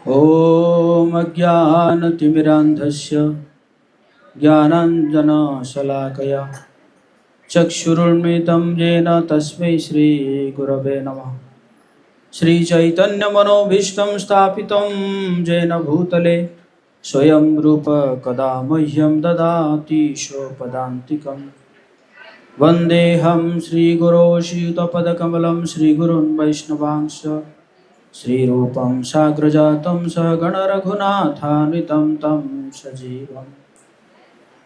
ॐ अज्ञानतिमिरान्धस्य ज्ञानाञ्जनशलाकया चक्षुरुन्मिलितं येन तस्मै श्रीगुरवे नमः। श्रीचैतन्यमनोभीष्टं स्थापितं येन भूतले स्वयं रूप कदा मह्यं ददाति स्वपदान्तिकम्। वन्देऽहं श्रीगुरो श्रीयुतपदकमलं श्रीगुरुन् वैष्णवांश्च श्रीरूपं साग्रजातं सहगणरघुनाथान्वितं तं सजीवम्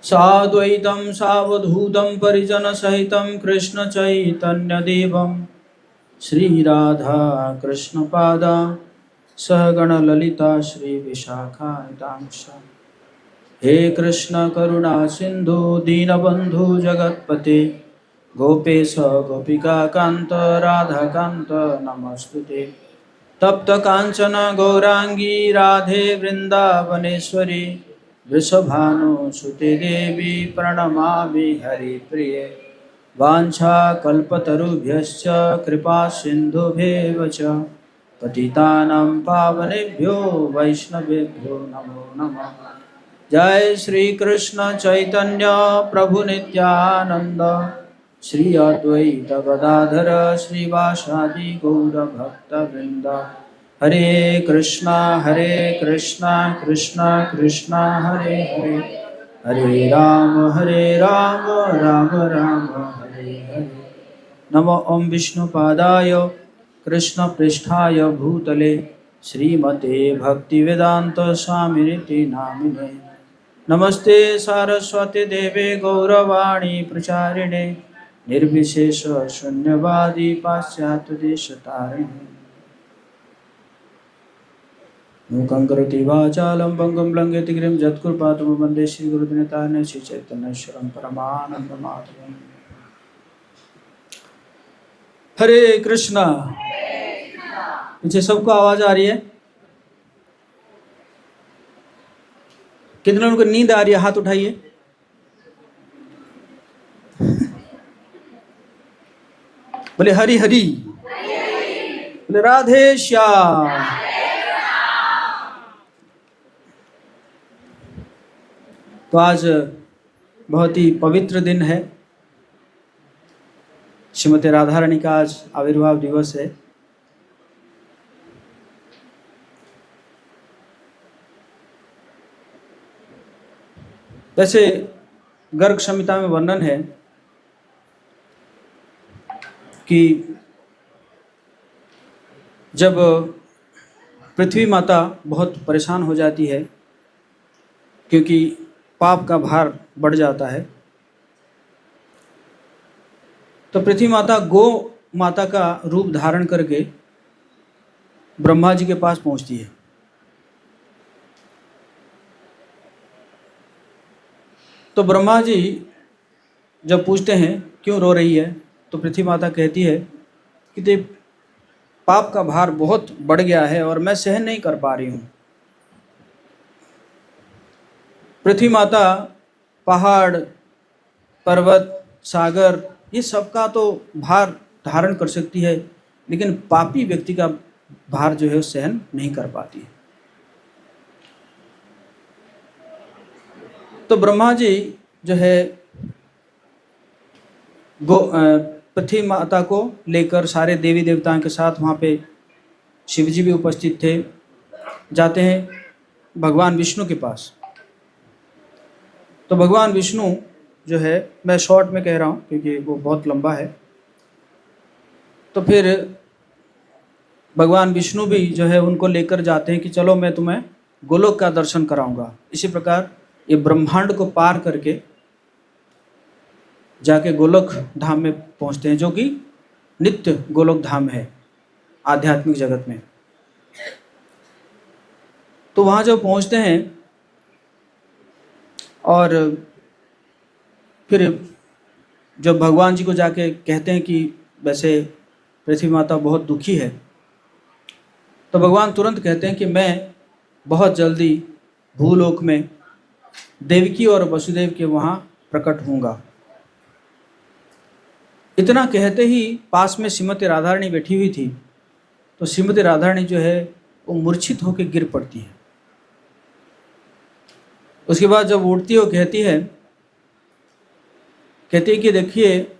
साद्वैतं सावधूतं परिजनसहितं कृष्णचैतन्यदेवं श्रीराधा कृष्णपादा सहगणललिता श्रीविशाखान्वितांश्च। हे कृष्ण करुणा सिन्धु दीनबन्धु जगत्पते गोपेश गोपिकान्त राधाकान्त नमस्तुते। तप्त कांचन गौरांगी राधे वृंदावनेश्वरी वृषभानुसुते देवी प्रणमामि हरिप्रिये। वाञ्छाकल्पतरुभ्यश्च कृपा सिन्धुभ्येव च पतितानां पावनेभ्यो वैष्णवेभ्यो नमो नमः। जय श्री कृष्ण चैतन्य प्रभु नित्यानंद श्री अद्वैत गदाधर श्रीवासादि गौर भक्तवृंद। हरे कृष्णा कृष्णा कृष्णा हरे हरे, हरे राम राम राम हरे हरे। नमो ओं विष्णुपादाय कृष्ण पृष्ठाय भूतले श्रीमते भक्तिवेदांत स्वामिनिति नामिने। नमस्ते सारस्वती देवे गौरवाणी प्रचारिणे निर्विशेष शून्यवादी पाश्चात्य देशतारिणे। मूकं करोति वाचालं पङ्गुं लङ्घयति गिरिं यत्कृपातु वन्दे श्रीगुरुदिनतारिणे श्रीचैतन्येश्वरं परमानन्दमाधवम्। हरे कृष्णा। पीछे सबको आवाज आ रही है? कितने लोगों को नींद आ रही है? हाथ उठाइए। बोले हरि हरि, बोले राधे श्याम। तो आज बहुत ही पवित्र दिन है। श्रीमती राधा रानी का आज आविर्भाव दिवस है। वैसे गर्ग संहिता में वर्णन है कि जब पृथ्वी माता बहुत परेशान हो जाती है क्योंकि पाप का भार बढ़ जाता है, तो पृथ्वी माता गो माता का रूप धारण करके ब्रह्मा जी के पास पहुंचती है। तो ब्रह्मा जी जब पूछते हैं क्यों रो रही है, तो पृथ्वी माता कहती है कि ते पाप का भार बहुत बढ़ गया है और मैं सहन नहीं कर पा रही हूँ। पृथ्वी माता पहाड़, पर्वत, सागर ये सबका तो भार धारण कर सकती है, लेकिन पापी व्यक्ति का भार जो है सहन नहीं कर पाती है। तो ब्रह्मा जी जो है पृथ्वी माता को लेकर सारे देवी देवताओं के साथ वहाँ पे शिव जी भी उपस्थित थे, जाते हैं भगवान विष्णु के पास। तो भगवान विष्णु जो है, मैं शॉर्ट में कह रहा हूँ क्योंकि वो बहुत लंबा है। तो फिर भगवान विष्णु भी जो है उनको लेकर जाते हैं कि चलो मैं तुम्हें गोलोक का दर्शन कराऊंगा। इसी प्रकार ये ब्रह्मांड को पार करके जाके गोलोक धाम में पहुंचते हैं, जो कि नित्य गोलोक धाम है आध्यात्मिक जगत में। तो वहाँ जब पहुंचते हैं और फिर जब भगवान जी को जाके कहते हैं कि वैसे पृथ्वी माता बहुत दुखी है, तो भगवान तुरंत कहते हैं कि मैं बहुत जल्दी भूलोक में देवकी और वसुदेव के वहाँ प्रकट होऊंगा। इतना कहते ही पास में श्रीमती राधा रानी बैठी हुई थी। तो श्रीमती राधा रानी जो है वो मूर्छित होकर गिर पड़ती है। उसके बाद जब उठती है वो कहती है कि देखिए,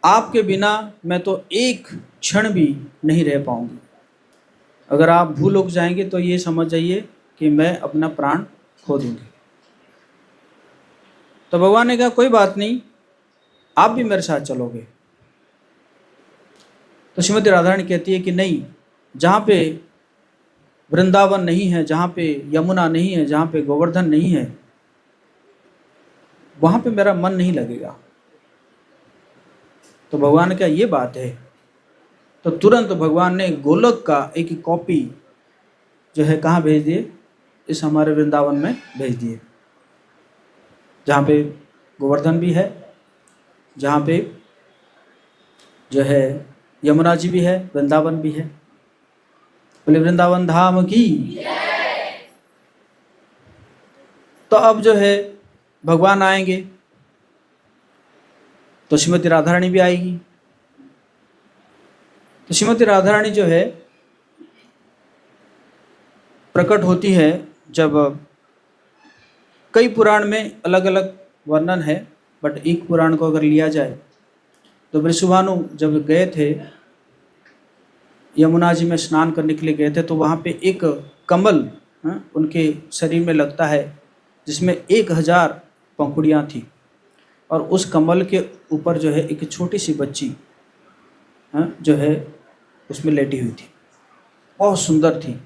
आपके बिना मैं तो एक क्षण भी नहीं रह पाऊंगी। अगर आप भूल उग जाएंगे तो ये समझ जाइए कि मैं अपना प्राण खो दूंगी। तो भगवान ने कहा कोई बात नहीं, आप भी मेरे साथ चलोगे। तो श्रीमती राधा रानी कहती है कि नहीं, जहाँ पे वृंदावन नहीं है, जहाँ पे यमुना नहीं है, जहाँ पे गोवर्धन नहीं है, वहाँ पे मेरा मन नहीं लगेगा। तो भगवान ने कहा ये बात है। तो तुरंत भगवान ने गोलक का एक कॉपी जो है कहाँ भेज दिए, इस हमारे वृंदावन में भेज दिए, जहाँ पे गोवर्धन भी है, जहाँ पे जो है यमुना जी भी है, वृंदावन भी है। बोले वृंदावन धाम की। तो अब जो है भगवान आएंगे तो श्रीमती राधा रानी भी आएगी। तो श्रीमती राधा रानी जो है प्रकट होती है जब कई पुराण में अलग अलग वर्णन है, बट एक पुराण को अगर लिया जाए तो वृषभानु जब गए थे यमुना जी में स्नान करने के लिए गए थे, तो वहाँ पे एक कमल उनके शरीर में लगता है जिसमें 1000 पंखुड़ियाँ थी, और उस कमल के ऊपर जो है एक छोटी सी बच्ची जो है उसमें लेटी हुई थी, बहुत सुंदर थी।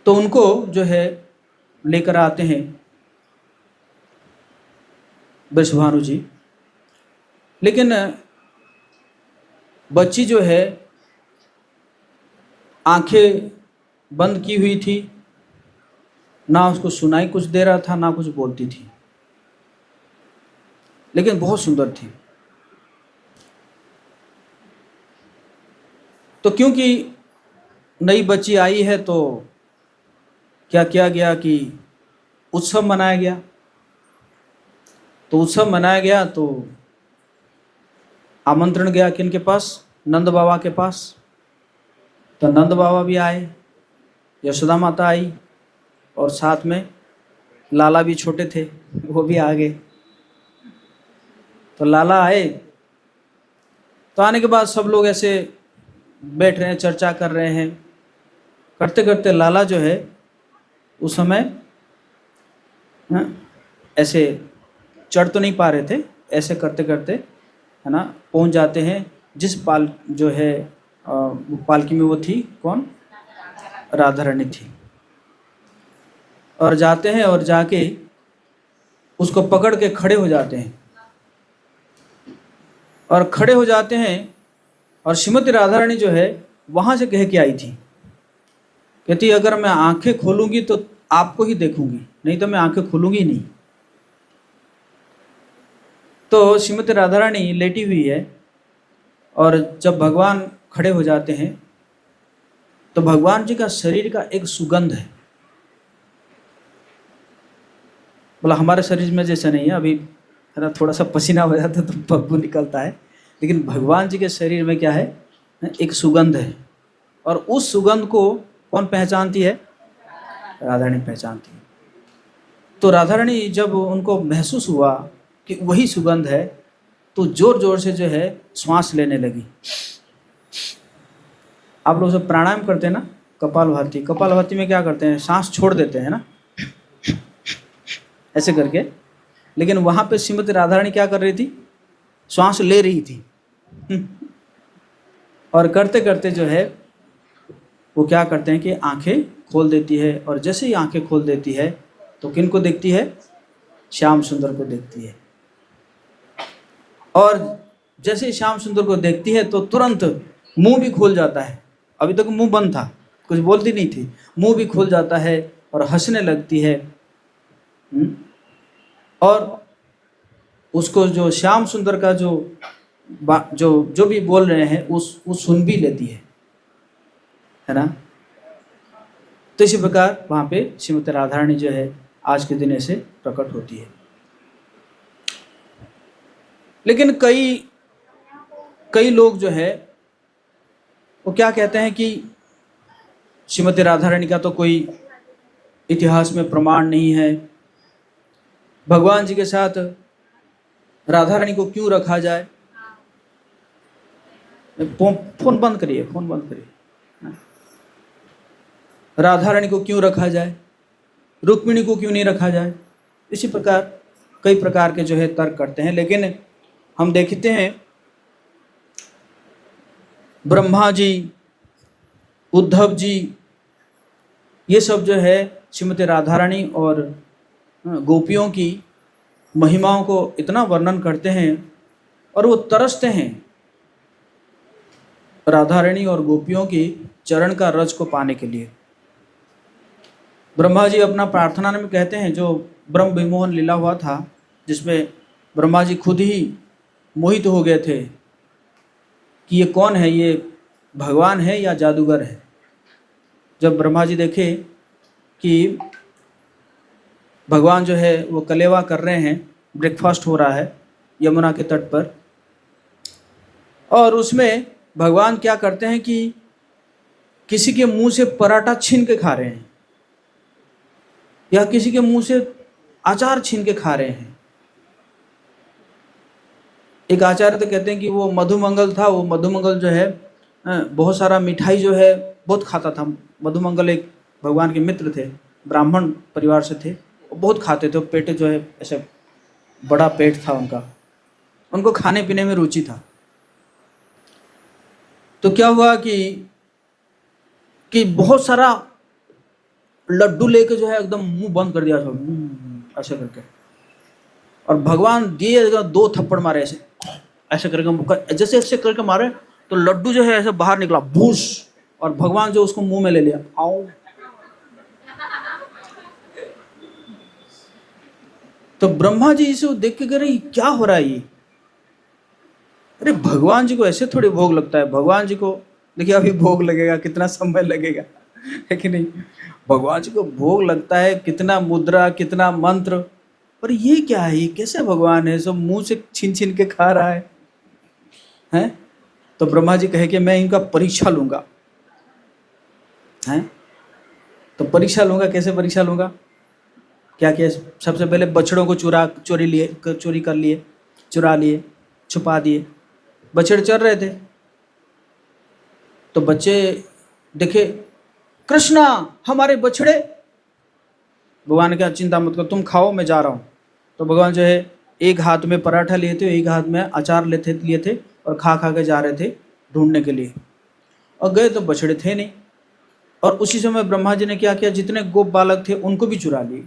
तो उनको जो है लेकर आते हैं वृषभानु जी, लेकिन बच्ची जो है आंखें बंद की हुई थी, ना उसको सुनाई कुछ दे रहा था, ना कुछ बोलती थी, लेकिन बहुत सुंदर थी। तो क्योंकि नई बच्ची आई है तो क्या किया गया कि उत्सव मनाया गया। तो उत्सव मनाया गया तो आमंत्रण गया किनके पास, नंद बाबा के पास। तो नंद बाबा भी आए, यशोदा माता आई, और साथ में लाला भी छोटे थे वो भी आ गए। तो लाला आए, तो आने के बाद सब लोग ऐसे बैठ रहे हैं, चर्चा कर रहे हैं। करते करते लाला जो है उस समय ऐसे चढ़ तो नहीं पा रहे थे, ऐसे करते करते है ना पहुंच जाते हैं जिस पाल जो है पालकी में वो थी कौन, राधा रानी थी। और जाते हैं और जाके उसको पकड़ के खड़े हो जाते हैं, और खड़े हो जाते हैं। और श्रीमती राधा रानी जो है वहाँ से कह के आई थी, कहती अगर मैं आंखें खोलूंगी तो आपको ही देखूंगी, नहीं तो मैं आंखें खोलूंगी नहीं। तो श्रीमती राधा रानी लेटी हुई है, और जब भगवान खड़े हो जाते हैं तो भगवान जी का शरीर का एक सुगंध है। बोला हमारे शरीर में जैसे नहीं है, अभी है ना थोड़ा सा पसीना हो जाता है तो बदबू निकलता है, लेकिन भगवान जी के शरीर में क्या है, एक सुगंध है। और उस सुगंध को कौन पहचानती है, राधा रानी पहचानती है। तो राधा रानी जब उनको महसूस हुआ कि वही सुगंध है, तो जोर जोर से जो है श्वास लेने लगी। आप लोग सब प्राणायाम करते हैं ना, कपालभाति, कपालभाति में क्या करते हैं, सांस छोड़ देते हैं ना ऐसे करके, लेकिन वहाँ पे श्रीमती राधा रानी क्या कर रही थी, श्वास ले रही थी और करते करते जो है वो क्या करते हैं कि आंखें खोल देती है, और जैसे ही आंखें खोल देती है तो किन को देखती है, श्याम सुंदर को देखती है। और जैसे ही श्याम सुंदर को देखती है तो तुरंत मुंह भी खुल जाता है, अभी तक मुंह बंद था, कुछ बोलती नहीं थी, मुंह भी खुल जाता है और हंसने लगती है। और उसको जो श्याम सुंदर का जो जो भी बोल रहे हैं वो सुन भी लेती है ना। तो इसी प्रकार वहाँ पे श्रीमती राधा रानी जो है आज के दिन ऐसे प्रकट होती है। लेकिन कई लोग जो है वो क्या कहते हैं कि श्रीमती राधा रानी का तो कोई इतिहास में प्रमाण नहीं है, भगवान जी के साथ राधा रानी को क्यों रखा जाए। फोन बंद करिए, फोन बंद करिए। राधा रानी को क्यों रखा जाए, रुक्मिणी को क्यों नहीं रखा जाए। इसी प्रकार कई प्रकार के जो है तर्क करते हैं, लेकिन हम देखते हैं ब्रह्मा जी, उद्धव जी, ये सब जो है श्रीमती राधा रानी और गोपियों की महिमाओं को इतना वर्णन करते हैं और वो तरसते हैं राधा रानी और गोपियों की चरण का रज को पाने के लिए। ब्रह्मा जी अपना प्रार्थना में कहते हैं, जो ब्रह्म विमोहन लीला हुआ था जिसमें ब्रह्मा जी खुद ही मोहित हो गए थे कि ये कौन है, ये भगवान है या जादूगर है। जब ब्रह्मा जी देखे कि भगवान जो है वो कलेवा कर रहे हैं, ब्रेकफास्ट हो रहा है यमुना के तट पर, और उसमें भगवान क्या करते हैं कि किसी के मुंह से पराठा छीन के खा रहे हैं या किसी के मुंह से अचार छीन के खा रहे हैं। एक आचार्य तो कहते हैं कि वो मधुमंगल था, वो मधुमंगल जो है बहुत सारा मिठाई जो है बहुत खाता था। मधुमंगल एक भगवान के मित्र थे, ब्राह्मण परिवार से थे, वो बहुत खाते थे। पेट जो है ऐसे बड़ा पेट था उनका, उनको खाने पीने में रुचि था। तो क्या हुआ कि बहुत सारा लड्डू लेके जो है एकदम मुंह बंद कर दिया ऐसे करके, और भगवान दिए 2 थप्पड़ मारे ऐसे ऐसे करके, जैसे ऐसे करके मारे तो लड्डू जो है ऐसे बाहर निकला भूस, और भगवान जो उसको मुंह में ले लिया। आओ, तो ब्रह्मा जी इसे देख के कह रहे क्या हो रहा है ये। अरे भगवान जी को ऐसे थोड़ी भोग लगता है। भगवान जी को देखिए अभी भोग लगेगा, कितना समय लगेगा, है कि नहीं। भगवान जी को भोग लगता है, कितना मुद्रा, कितना मंत्र, पर ये क्या है, ये कैसे भगवान है, सब मुंह से छीन छीन के खा रहा है, हैं। तो ब्रह्मा जी कहे कि मैं इनका परीक्षा लूंगा, हैं। तो परीक्षा लूंगा, कैसे परीक्षा लूंगा, क्या किया, सबसे पहले बछड़ों को चोरी कर लिए, चुरा लिए, छुपा दिए। बछड़े चल रहे थे तो बच्चे देखे, कृष्णा हमारे बछड़े। भगवान ने कहा चिंता मत करो, तुम खाओ, मैं जा रहा हूँ। तो भगवान जो है एक हाथ में पराठा लिए थे, एक हाथ में अचार लिए थे और खा के जा रहे थे ढूंढने के लिए, और गए तो बछड़े थे नहीं। और उसी समय ब्रह्मा जी ने क्या किया, जितने गोप बालक थे उनको भी चुरा लिए,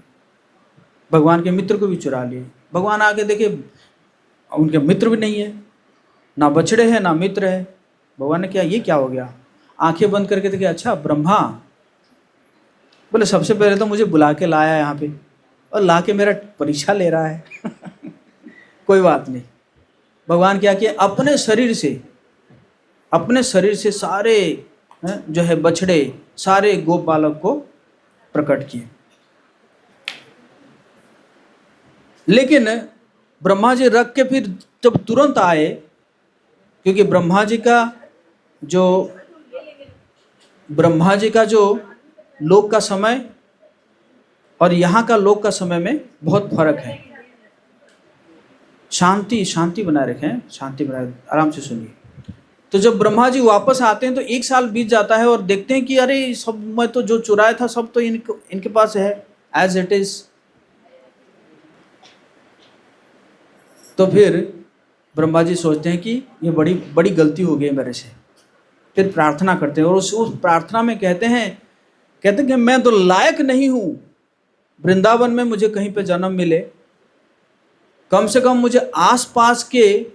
भगवान के मित्र को भी चुरा लिए। भगवान आके देखे उनके मित्र भी नहीं है, ना बछड़े हैं ना मित्र है। भगवान ने क्या, ये क्या हो गया। आंखें बंद करके देखे, अच्छा ब्रह्मा, बोले सबसे पहले तो मुझे बुला के लाया यहाँ पे और ला के मेरा परीक्षा ले रहा है। कोई बात नहीं। भगवान क्या किया, अपने शरीर से सारे जो है बछड़े, सारे गोप बालक को प्रकट किए। लेकिन ब्रह्मा जी रख के फिर जब तुरंत आए, क्योंकि ब्रह्मा जी का जो लोक का समय और यहाँ का लोक का समय में बहुत फर्क है। शांति बनाए रखें, शांति बनाए, आराम से सुनिए। तो जब ब्रह्मा जी वापस आते हैं तो 1 साल बीत जाता है और देखते हैं कि अरे सब मैं तो जो चुराया था सब तो इनके पास है एज इट इज। तो फिर ब्रह्मा जी सोचते हैं कि ये बड़ी गलती हो गई मेरे से। फिर प्रार्थना करते हैं और उस प्रार्थना में कहते हैं कि मैं तो लायक नहीं हूँ वृंदावन में मुझे कहीं पे जन्म मिले, कम से कम मुझे आसपास के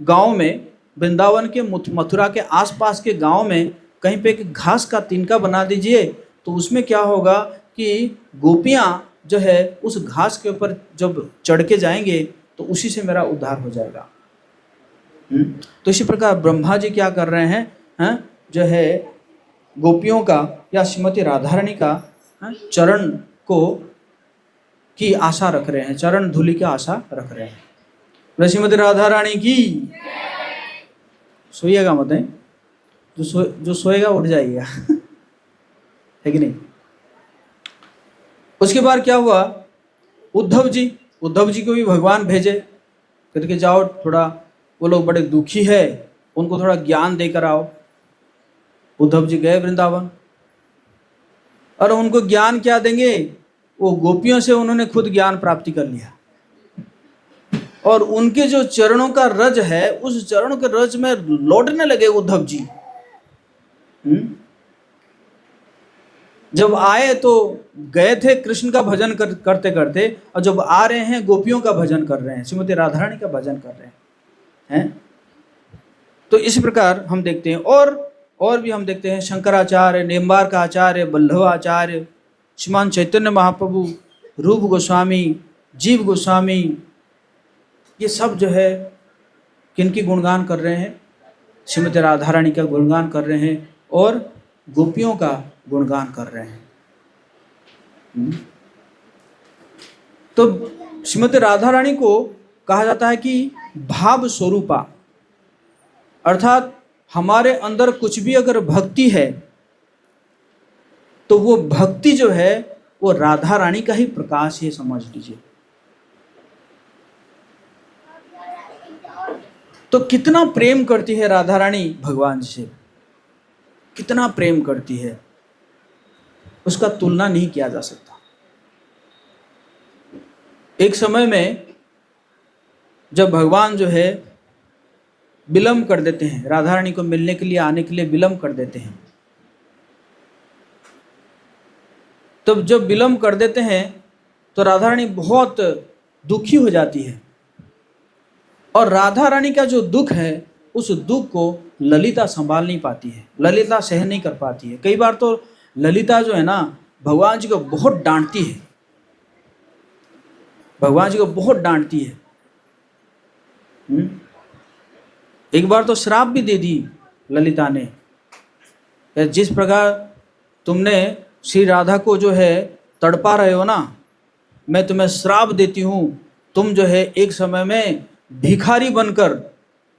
गांव में, वृंदावन के मथुरा के आसपास के गांव में कहीं पे एक घास का तिनका बना दीजिए, तो उसमें क्या होगा कि गोपियां जो है उस घास के ऊपर जब चढ़ के जाएंगे तो उसी से मेरा उद्धार हो जाएगा। तो इसी प्रकार ब्रह्मा जी क्या कर रहे हैं, जो है गोपियों का या श्रीमती राधा रानी का चरण को की आशा रख रहे हैं, चरण धूलि की आशा रख रहे हैं। श्रीमती राधा रानी की, सोइएगा मत है। जो सोएगा उठ जाएगा है कि नहीं। उसके बाद क्या हुआ, उद्धव जी को भी भगवान भेजे करके जाओ, थोड़ा वो लोग बड़े दुखी है, उनको थोड़ा ज्ञान देकर आओ। उद्धव जी गए वृंदावन, और उनको ज्ञान क्या देंगे, वो गोपियों से उन्होंने खुद ज्ञान प्राप्ति कर लिया, और उनके जो चरणों का रज है, उस चरणों के रज में लौटने लगे उद्धव जी। जब आए तो गए थे कृष्ण का भजन करते करते, और जब आ रहे हैं गोपियों का भजन कर रहे हैं, श्रीमती राधा रानी का भजन कर रहे हैं। तो इस प्रकार हम देखते हैं, और भी हम देखते हैं, शंकराचार्य, नेम्बार का आचार्य, बल्लभाचार्य, श्रीमान चैतन्य महाप्रभु, रूप गोस्वामी, जीव गोस्वामी, ये सब जो है किनकी गुणगान कर रहे हैं, श्रीमती राधा रानी का गुणगान कर रहे हैं और गोपियों का गुणगान कर रहे हैं। तो श्रीमती राधा रानी को कहा जाता है कि भाव स्वरूपा, अर्थात हमारे अंदर कुछ भी अगर भक्ति है तो वो भक्ति जो है वो राधा रानी का ही प्रकाश है, समझ लीजिए। तो कितना प्रेम करती है राधा रानी भगवान से, कितना प्रेम करती है, उसका तुलना नहीं किया जा सकता। एक समय में जब भगवान जो है विलंब कर देते हैं, राधा रानी को मिलने के लिए आने के लिए विलंब कर देते हैं, तब जब विलंब कर देते हैं तो राधा रानी बहुत दुखी हो जाती है, और राधा रानी का जो दुख है उस दुख को ललिता संभाल नहीं पाती है, ललिता सहन नहीं कर पाती है। कई बार तो ललिता जो है ना भगवान जी को बहुत डांटती है, भगवान जी को बहुत डांटती है। एक बार तो श्राप भी दे दी ललिता ने, जिस प्रकार तुमने श्री राधा को जो है तड़पा रहे हो ना, मैं तुम्हें श्राप देती हूँ, तुम जो है एक समय में भिखारी बनकर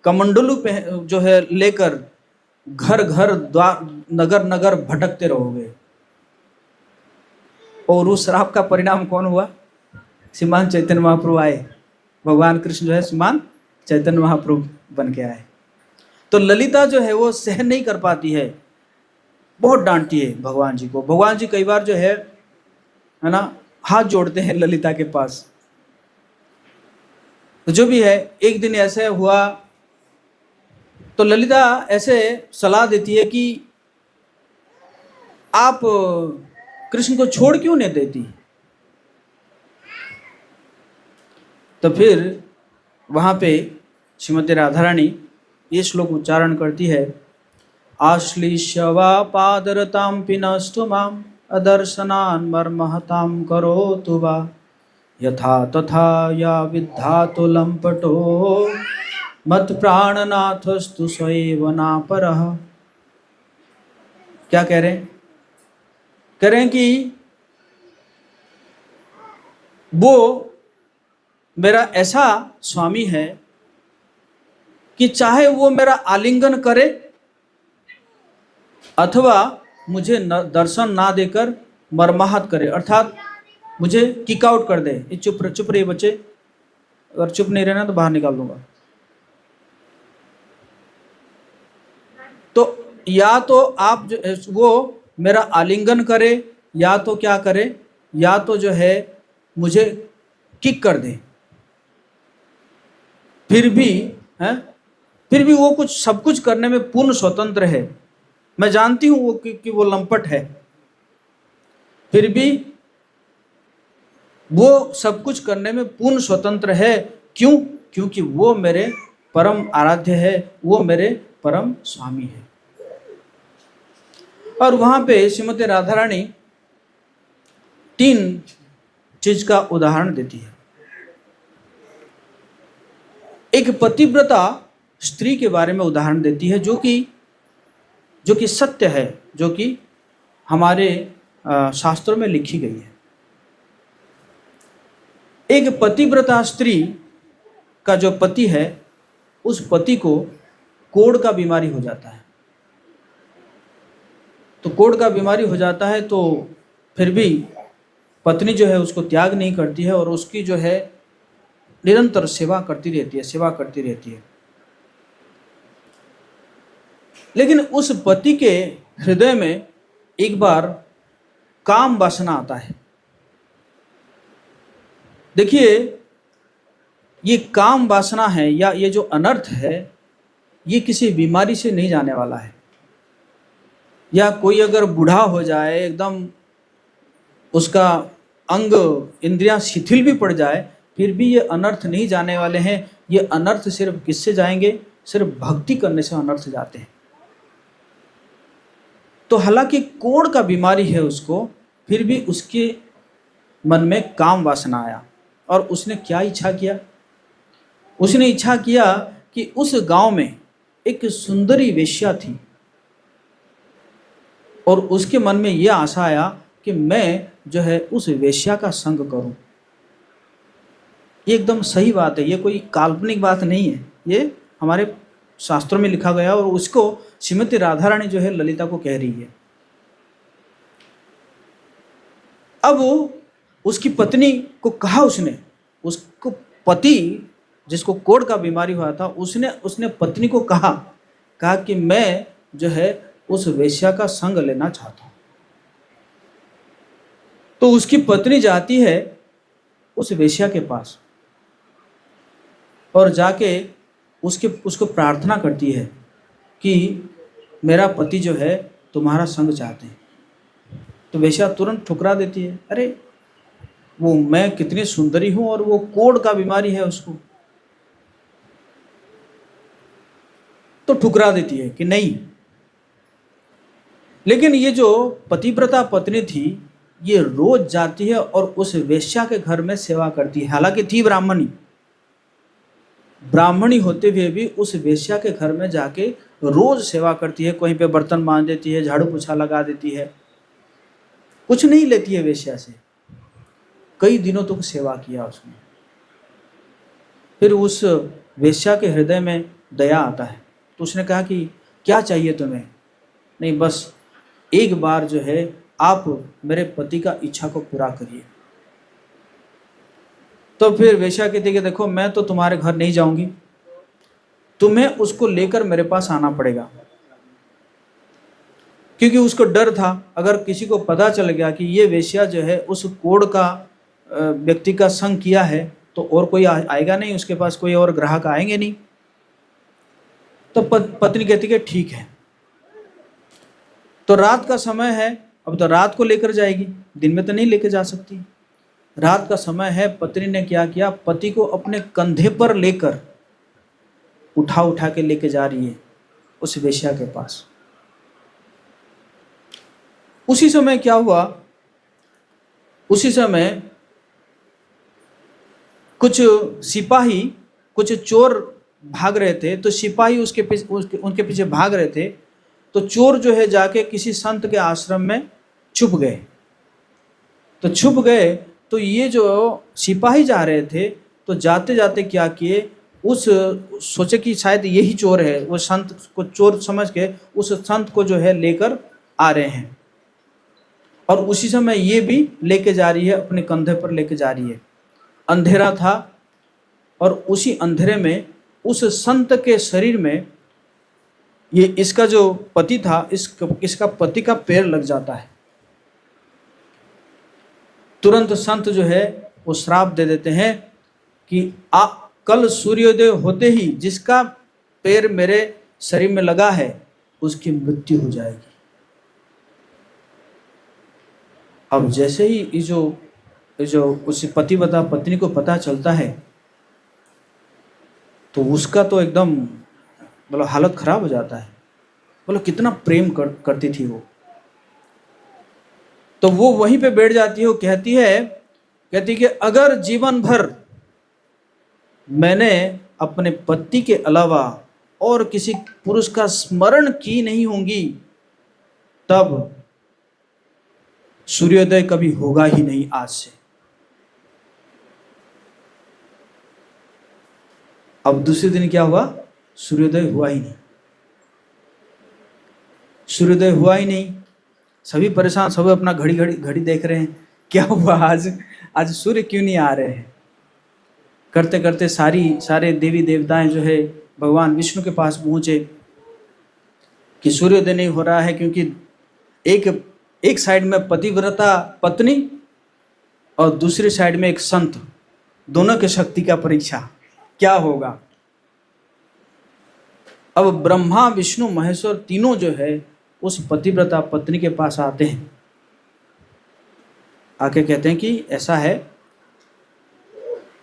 कमंडलू पे जो है लेकर घर घर द्वार नगर नगर भटकते रहोगे। और उस श्राप का परिणाम कौन हुआ, श्रीमान चैतन्य महाप्रभु आए, भगवान कृष्ण जो है श्रीमान चैतन्य महाप्रभु बन के आए। तो ललिता जो है वो सहन नहीं कर पाती है, बहुत डांटती है भगवान जी को। भगवान जी कई बार जो है ना हाथ जोड़ते हैं ललिता के पास। तो जो भी है, एक दिन ऐसे हुआ तो ललिता ऐसे सलाह देती है कि आप कृष्ण को छोड़ क्यों नहीं देती। तो फिर वहाँ पे श्रीमती राधा रानी ये श्लोक उच्चारण करती है, आश्लिष्यवा पादरतां पिनस्तु माम अदर्शनान् मर्महतां करोतु वा यथा तथा या विद्धातु लंपटो मत प्राणनाथस्तु स्वयं नापरः। क्या कह रहे हैं, कह रहे हैं कि वो मेरा ऐसा स्वामी है कि चाहे वो मेरा आलिंगन करे अथवा मुझे दर्शन ना देकर मरमाहत करे, अर्थात मुझे किक आउट कर दे। ये चुप रहिए बच्चे, अगर चुप नहीं रहना तो बाहर निकाल दूंगा। तो या तो आप वो मेरा आलिंगन करे, या तो क्या करे, या तो जो है मुझे किक कर दे। फिर भी वो कुछ सब कुछ करने में पूर्ण स्वतंत्र है। मैं जानती हूं वो कि वो लंपट है, फिर भी वो सब कुछ करने में पूर्ण स्वतंत्र है। क्यों? क्योंकि वो मेरे परम आराध्य है, वो मेरे परम स्वामी है। और वहां पे श्रीमती राधा रानी 3 चीज का उदाहरण देती है। एक पतिव्रता स्त्री के बारे में उदाहरण देती है, जो कि सत्य है, जो कि हमारे शास्त्रों में लिखी गई है। एक पतिव्रता स्त्री का जो पति है, उस पति को कोढ़ का बीमारी हो जाता है। तो कोढ़ का बीमारी हो जाता है, तो फिर भी पत्नी जो है उसको त्याग नहीं करती है और उसकी जो है निरंतर सेवा करती रहती है, सेवा करती रहती है। लेकिन उस पति के हृदय में एक बार काम वासना आता है। देखिए, ये काम वासना है या ये जो अनर्थ है, ये किसी बीमारी से नहीं जाने वाला है, या कोई अगर बूढ़ा हो जाए, एकदम उसका अंग इंद्रियां शिथिल भी पड़ जाए, फिर भी ये अनर्थ नहीं जाने वाले हैं। ये अनर्थ सिर्फ किससे जाएंगे? सिर्फ भक्ति करने से अनर्थ जाते हैं। तो हालांकि कोढ़ का बीमारी है उसको, फिर भी उसके मन में काम वासना आया और उसने क्या इच्छा किया? उसने इच्छा किया कि उस गांव में एक सुंदरी वेश्या थी और उसके मन में यह आशा आया कि मैं जो है उस वेश्या का संग करूं। ये एकदम सही बात है, ये कोई काल्पनिक बात नहीं है, ये हमारे शास्त्रों में लिखा गया और उसको श्रीमती राधा रानी जो है ललिता को कह रही है। अब उसकी पत्नी को कहा, उसको पति जिसको कोढ़ का बीमारी हुआ था, उसने पत्नी को कहा कि मैं जो है उस वेश्या का संग लेना चाहता हूं। तो उसकी पत्नी जाती है उस वेश्या के पास और जाके उसको प्रार्थना करती है कि मेरा पति जो है तुम्हारा संग चाहते हैं। तो वेश्या तुरंत ठुकरा देती है, अरे वो मैं कितनी सुंदरी हूं और वो कोढ़ का बीमारी है उसको, तो ठुकरा देती है कि नहीं। लेकिन ये जो पतिव्रता पत्नी थी, ये रोज जाती है और उस वेश्या के घर में सेवा करती है। हालांकि थी ब्राह्मणी होते हुए भी उस वेश्या के घर में जाके रोज सेवा करती है। कहीं पे बर्तन मांज देती है, झाड़ू पोछा लगा देती है, कुछ नहीं लेती है वेश्या से। कई दिनों तक सेवा किया उसने। फिर उस वेश्या के हृदय में दया आता है, तो उसने कहा कि क्या चाहिए तुम्हें? नहीं, बस एक बार जो है आप मेरे पति का इच्छा को पूरा करिए। तो फिर वेश्या कहती है कि देखो, मैं तो तुम्हारे घर नहीं जाऊंगी, तुम्हें उसको लेकर मेरे पास आना पड़ेगा। क्योंकि उसको डर था, अगर किसी को पता चल गया कि ये वेश्या जो है उस कोढ़ का व्यक्ति का संग किया है, तो और कोई आएगा नहीं उसके पास, कोई और ग्राहक आएंगे नहीं। तो पत्नी कहती है ठीक है। तो रात का समय है, अब तो रात को लेकर जाएगी, दिन में तो नहीं लेकर जा सकती। रात का समय है, पत्नी ने क्या किया, पति को अपने कंधे पर लेकर उठा के लेके जा रही है उस वेश्या के पास। उसी समय क्या हुआ, उसी समय कुछ सिपाही, कुछ चोर भाग रहे थे। तो सिपाही उनके पीछे भाग रहे थे। तो चोर जो है जाके किसी संत के आश्रम में छुप गए। तो छुप गए, तो ये जो सिपाही जा रहे थे, तो जाते जाते क्या किए, सोचे कि शायद यही चोर है, वो संत को चोर समझ के उस संत को जो है लेकर आ रहे हैं। और उसी समय ये भी लेके जा रही है, अपने कंधे पर लेके जा रही है। अंधेरा था और उसी अंधेरे में उस संत के शरीर में ये इसका जो पति था, इसका पति का पैर लग जाता है। तुरंत संत जो है वो श्राप दे देते हैं कि कल सूर्योदय होते ही जिसका पैर मेरे शरीर में लगा है उसकी मृत्यु हो जाएगी। अब जैसे ही ये जो उस पतिव्रता पत्नी को पता चलता है, तो उसका तो एकदम मतलब हालत खराब हो जाता है। बोलो कितना प्रेम करती थी वो। तो वो वहीं पे बैठ जाती है। वो कहती है कि अगर जीवन भर मैंने अपने पति के अलावा और किसी पुरुष का स्मरण की नहीं होंगी, तब सूर्योदय कभी होगा ही नहीं आज से। अब दूसरे दिन क्या हुआ, सूर्योदय हुआ ही नहीं। सूर्योदय हुआ ही नहीं। सभी परेशान, सभी अपना घड़ी घड़ी घड़ी देख रहे हैं, क्या हुआ आज सूर्य क्यों नहीं आ रहे हैं। करते करते सारे देवी देवताएं जो है भगवान विष्णु के पास पहुंचे कि सूर्योदय नहीं हो रहा है, क्योंकि एक साइड में पतिव्रता पत्नी और दूसरी साइड में एक संत, दोनों के शक्ति का परीक्षा क्या होगा। अब ब्रह्मा विष्णु महेश्वर तीनों जो है उस पतिव्रता पत्नी के पास आते हैं, आके कहते हैं कि ऐसा है,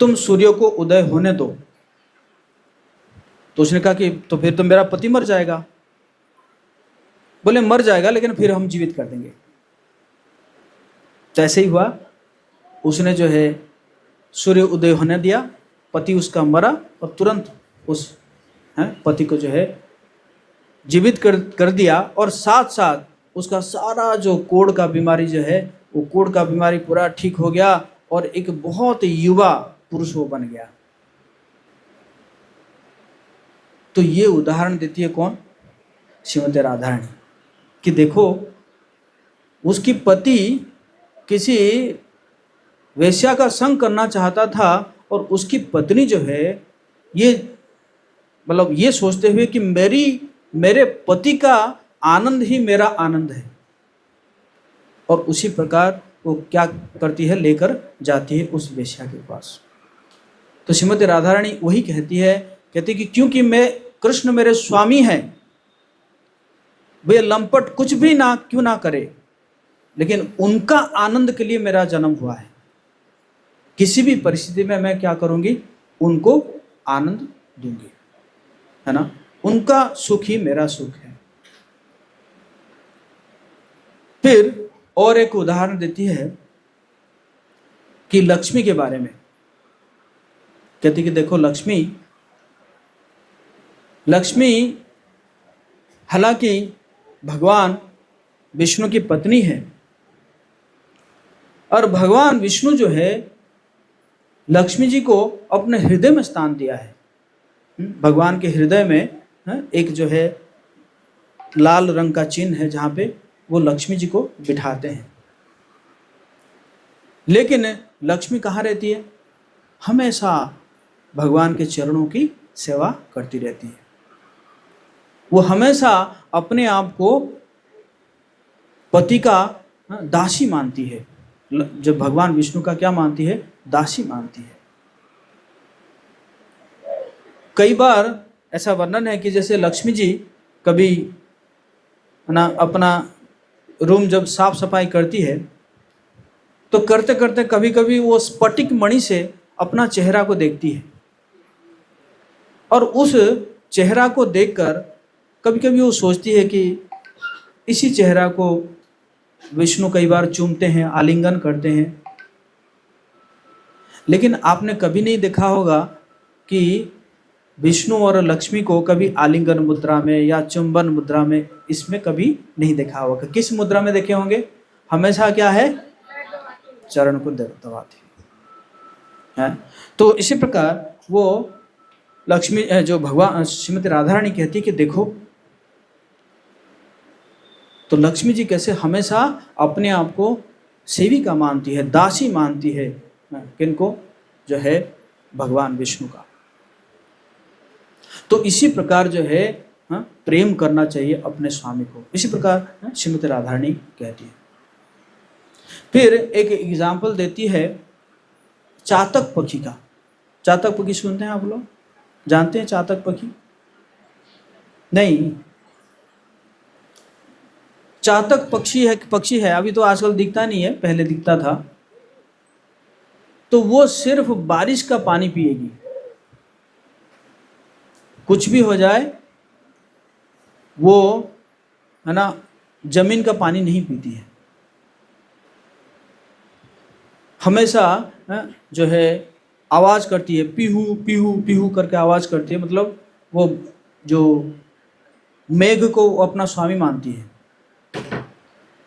तुम सूर्य को उदय होने दो। तो उसने कहा कि तो फिर तो मेरा पति मर जाएगा। बोले मर जाएगा लेकिन फिर हम जीवित कर देंगे। तो ऐसे ही हुआ, उसने जो है सूर्य उदय होने दिया, पति उसका मरा और तुरंत उस पति को जो है जीवित कर दिया, और साथ साथ उसका सारा जो कोढ़ का बीमारी जो है वो कोढ़ का बीमारी पूरा ठीक हो गया और एक बहुत युवा पुरुष वो बन गया। तो ये उदाहरण देती है कौन? श्रीमती राधा रानी, कि देखो उसकी पति किसी वेश्या का संग करना चाहता था और उसकी पत्नी जो है ये मतलब ये सोचते हुए कि मेरे पति का आनंद ही मेरा आनंद है, और उसी प्रकार वो क्या करती है, लेकर जाती है उस वेश्या के पास। तो श्रीमती राधा रानी वही कहती कि क्योंकि मैं कृष्ण मेरे स्वामी हैं, वे लंपट कुछ भी ना क्यों ना करे, लेकिन उनका आनंद के लिए मेरा जन्म हुआ है। किसी भी परिस्थिति में मैं क्या करूंगी, उनको आनंद दूंगी, है ना। उनका सुख ही मेरा सुख है। फिर और एक उदाहरण देती है कि लक्ष्मी के बारे में, कहती कि देखो लक्ष्मी हालांकि भगवान विष्णु की पत्नी है, और भगवान विष्णु जो है लक्ष्मी जी को अपने हृदय में स्थान दिया है। भगवान के हृदय में एक जो है लाल रंग का चिन्ह है जहाँ पे वो लक्ष्मी जी को बिठाते हैं। लेकिन लक्ष्मी कहाँ रहती है? हमेशा भगवान के चरणों की सेवा करती रहती है। वो हमेशा अपने आप को पति का दासी मानती है। जब भगवान विष्णु का क्या मानती है? दासी मानती है। कई बार ऐसा वर्णन है कि जैसे लक्ष्मी जी कभी ना अपना रूम जब साफ सफाई करती है तो करते करते कभी कभी वो स्फटिक मणि से अपना चेहरा को देखती है, और उस चेहरा को देखकर कभी कभी वो सोचती है कि इसी चेहरा को विष्णु कई बार चूमते हैं, आलिंगन करते हैं। लेकिन आपने कभी नहीं देखा होगा कि विष्णु और लक्ष्मी को कभी आलिंगन मुद्रा में या चुंबन मुद्रा में, इसमें कभी नहीं देखा होगा। किस मुद्रा में देखे होंगे? हमेशा क्या है? चरण को दबाते हैं। तो इसी प्रकार वो लक्ष्मी जो भगवान श्रीमती राधा रानी कहती है कि देखो, तो लक्ष्मी जी कैसे हमेशा अपने आप को सेविका मानती है, दासी मानती है। किनको? जो है भगवान विष्णु का। तो इसी प्रकार जो है प्रेम करना चाहिए अपने स्वामी को। इसी प्रकार श्रीमती राधा रानी कहती है। फिर एक एग्जाम्पल देती है चातक पक्षी का। चातक पक्षी सुनते हैं आप लोग? जानते हैं चातक पक्षी? नहीं। चातक पक्षी है, अभी तो आजकल दिखता नहीं है, पहले दिखता था। तो वो सिर्फ बारिश का पानी पिएगी, कुछ भी हो जाए वो, है ना, जमीन का पानी नहीं पीती है। हमेशा जो है आवाज करती है, पीहू पीहू पीहू करके आवाज करती है। मतलब वो जो मेघ को अपना स्वामी मानती है,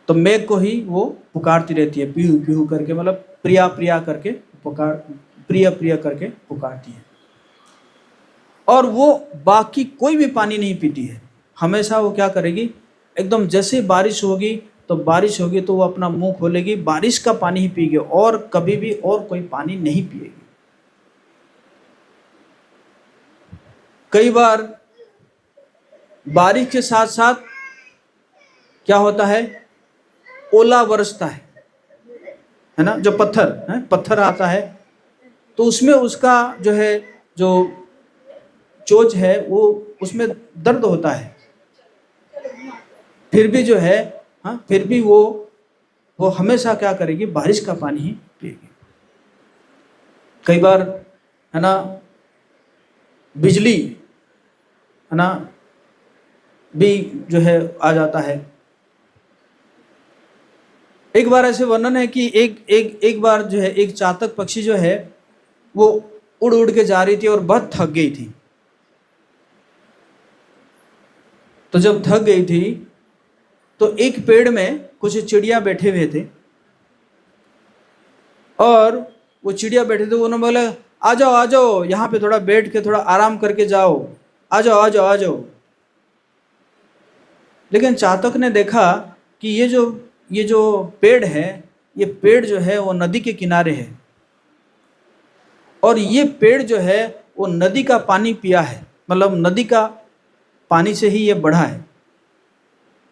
तो मेघ को ही वो पुकारती रहती है, पीहू पीहू करके, मतलब प्रिया प्रिया करके प्रिय प्रिय करके पुकारती है। और वो बाकी कोई भी पानी नहीं पीती है। हमेशा वो क्या करेगी, एकदम जैसे बारिश होगी तो बारिश होगी तो वो अपना मुंह खोलेगी, बारिश का पानी ही पिएगी और कभी भी और कोई पानी नहीं पिएगी। कई बार बारिश के साथ साथ क्या होता है, ओला बरसता है ना, जो पत्थर आता है तो उसमें उसका जो है, जो चोंच है वो उसमें दर्द होता है, फिर भी जो है, हाँ, फिर भी वो हमेशा क्या करेगी, बारिश का पानी ही पिएगी। कई बार है ना, बिजली है ना भी जो है आ जाता है। एक बार ऐसे वर्णन है कि एक बार जो है एक चातक पक्षी जो है वो उड़ उड़ के जा रही थी और बहुत थक गई थी। तो जब थक गई थी तो एक पेड़ में कुछ चिड़िया बैठे हुए थे और वो चिड़िया बैठे थे, उन्होंने बोला आ जाओ यहाँ पे थोड़ा बैठ के थोड़ा आराम करके जाओ, आ जाओ। लेकिन चातक ने देखा कि ये जो पेड़ है, ये पेड़ जो है वो नदी के किनारे है और ये पेड़ जो है वो नदी का पानी पिया है, मतलब नदी का पानी से ही ये बढ़ा है,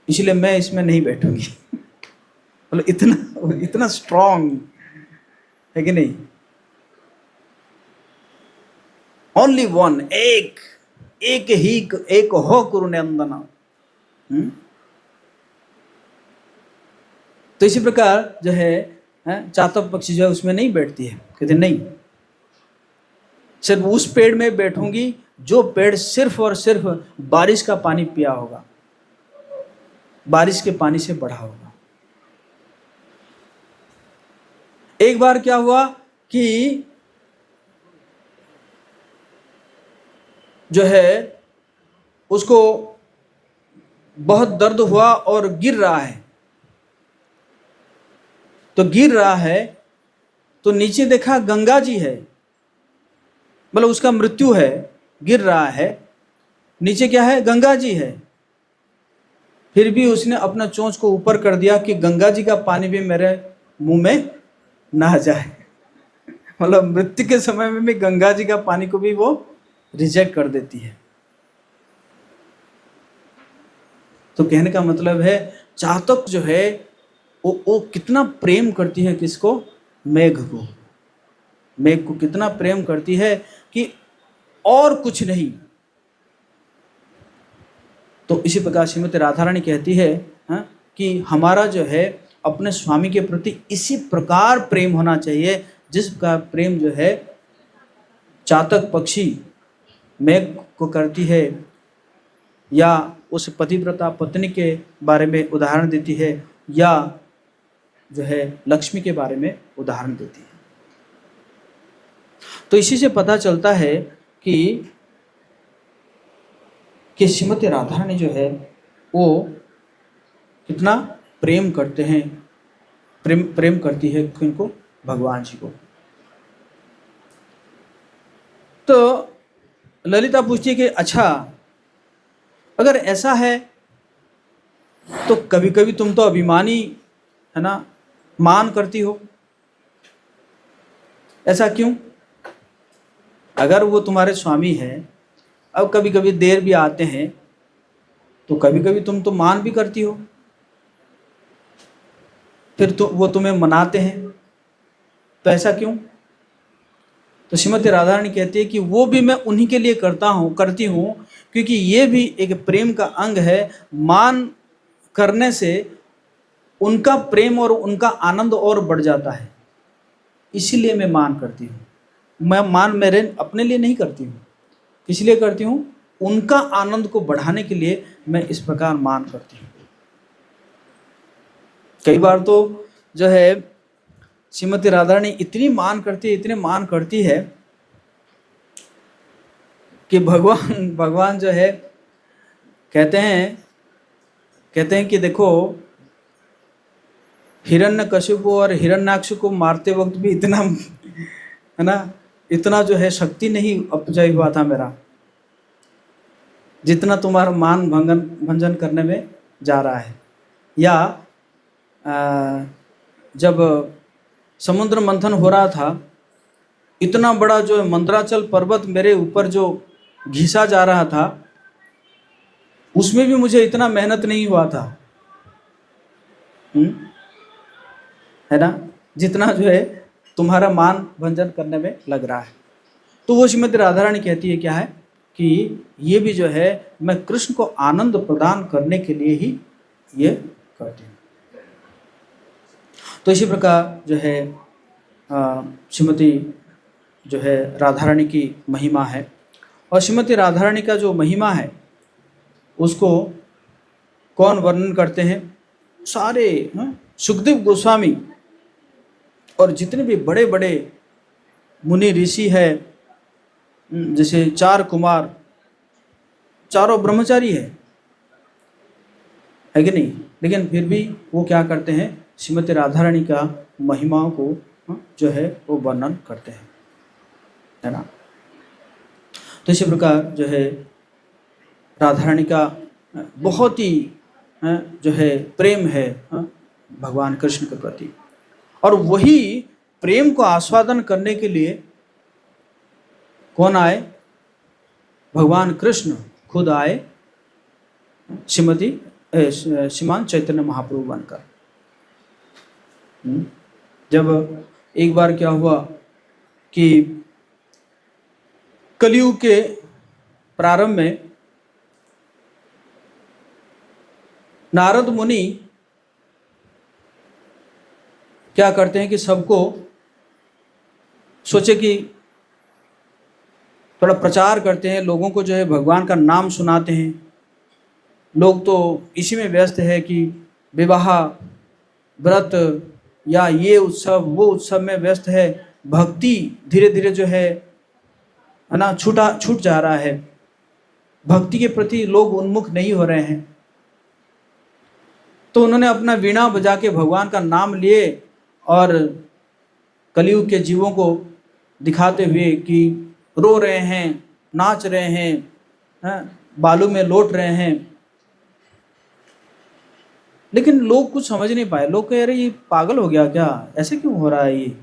इसलिए मैं इसमें नहीं बैठूंगी। मतलब इतना स्ट्रांग है कि नहीं। ओनली वन, एक हो कुरुनंदना। तो इसी प्रकार जो है चातक पक्षी जो है उसमें नहीं बैठती है, कहते नहीं, सिर्फ उस पेड़ में बैठूंगी जो पेड़ सिर्फ और सिर्फ बारिश का पानी पिया होगा, बारिश के पानी से बढ़ा होगा। एक बार क्या हुआ कि जो है उसको बहुत दर्द हुआ और गिर रहा है, तो गिर रहा है तो नीचे देखा गंगा जी है, मतलब उसका मृत्यु है, गिर रहा है, नीचे क्या है, गंगा जी है। फिर भी उसने अपना चोंच को ऊपर कर दिया कि गंगा जी का पानी भी मेरे मुंह में ना जाए। मतलब मृत्यु के समय में भी गंगा जी का पानी को भी वो रिजेक्ट कर देती है। तो कहने का मतलब है चातक जो है वो कितना प्रेम करती है किसको, मेघ को, मेघ को कितना प्रेम करती है कि और कुछ नहीं। तो इसी प्रकार श्रीमती राधा रानी कहती है कि हमारा जो है अपने स्वामी के प्रति इसी प्रकार प्रेम होना चाहिए जिसका प्रेम जो है चातक पक्षी मेघ को करती है, या उस पतिव्रता पत्नी के बारे में उदाहरण देती है, या जो है लक्ष्मी के बारे में उदाहरण देती है। तो इसी से पता चलता है कि श्रीमती राधा रानी जो है वो कितना प्रेम करते हैं, प्रेम करती है किनको, भगवान जी को। तो ललिता पूछती है कि अच्छा अगर ऐसा है तो कभी कभी तुम तो अभिमानी है ना, मान करती हो, ऐसा क्यों? अगर वो तुम्हारे स्वामी हैं, अब कभी कभी देर भी आते हैं तो कभी कभी तुम तो मान भी करती हो, फिर तो वो तुम्हें मनाते हैं, तो ऐसा क्यों? तो श्रीमती राधा रानी कहती है कि वो भी मैं उन्हीं के लिए करती हूँ क्योंकि ये भी एक प्रेम का अंग है। मान करने से उनका प्रेम और उनका आनंद और बढ़ जाता है, इसीलिए मैं मान करती हूँ। मैं मान मेरे अपने लिए नहीं करती हूँ, इसलिए करती हूँ उनका आनंद को बढ़ाने के लिए मैं इस प्रकार मान करती हूँ। कई बार तो जो है श्रीमती राधा रानी इतनी मान करती है कि भगवान जो है कहते हैं कि देखो हिरण्यकशिपु और हिरण्याक्ष को मारते वक्त भी इतना है ना, इतना जो है शक्ति नहीं अपजय हुआ था मेरा, जितना तुम्हारा मान भंजन करने में जा रहा है। या जब समुद्र मंथन हो रहा था, इतना बड़ा जो मंदराचल पर्वत मेरे ऊपर जो घिसा जा रहा था, उसमें भी मुझे इतना मेहनत नहीं हुआ था, है ना, जितना जो है तुम्हारा मान भंजन करने में लग रहा है। तो वो श्रीमती राधा रानी कहती है क्या है कि ये भी जो है मैं कृष्ण को आनंद प्रदान करने के लिए ही ये करती हूँ। तो इसी प्रकार जो है श्रीमती जो है राधा रानी की महिमा है। और श्रीमती राधा रानी का जो महिमा है उसको कौन वर्णन करते हैं? सारे सुखदेव गोस्वामी और जितने भी बड़े बड़े मुनि ऋषि है, जैसे 4 कुमार, चारों ब्रह्मचारी है कि नहीं, लेकिन फिर भी वो क्या करते हैं, श्रीमती राधा रानी का महिमाओं को जो है वो वर्णन करते हैं, है ना। तो इसी प्रकार जो है राधा रानी का बहुत ही जो है प्रेम है भगवान कृष्ण के प्रति। और वही प्रेम को आस्वादन करने के लिए कौन आए? भगवान कृष्ण खुद आए, श्रीमान चैतन्य महाप्रभु बनकर। जब एक बार क्या हुआ कि कलयुग के प्रारंभ में नारद मुनि क्या करते हैं कि सबको सोचे कि थोड़ा प्रचार करते हैं, लोगों को जो है भगवान का नाम सुनाते हैं। लोग तो इसी में व्यस्त है कि विवाह, व्रत या ये उत्सव वो उत्सव में व्यस्त है। भक्ति धीरे धीरे जो है ना छूट जा रहा है, भक्ति के प्रति लोग उन्मुख नहीं हो रहे हैं। तो उन्होंने अपना वीणा बजा के भगवान का नाम लिए और कलयुग के जीवों को दिखाते हुए कि रो रहे हैं, नाच रहे हैं, बालू में लौट रहे हैं। लेकिन लोग कुछ समझ नहीं पाए। लोग कह रहे ये पागल हो गया क्या, ऐसे क्यों हो रहा है ये, है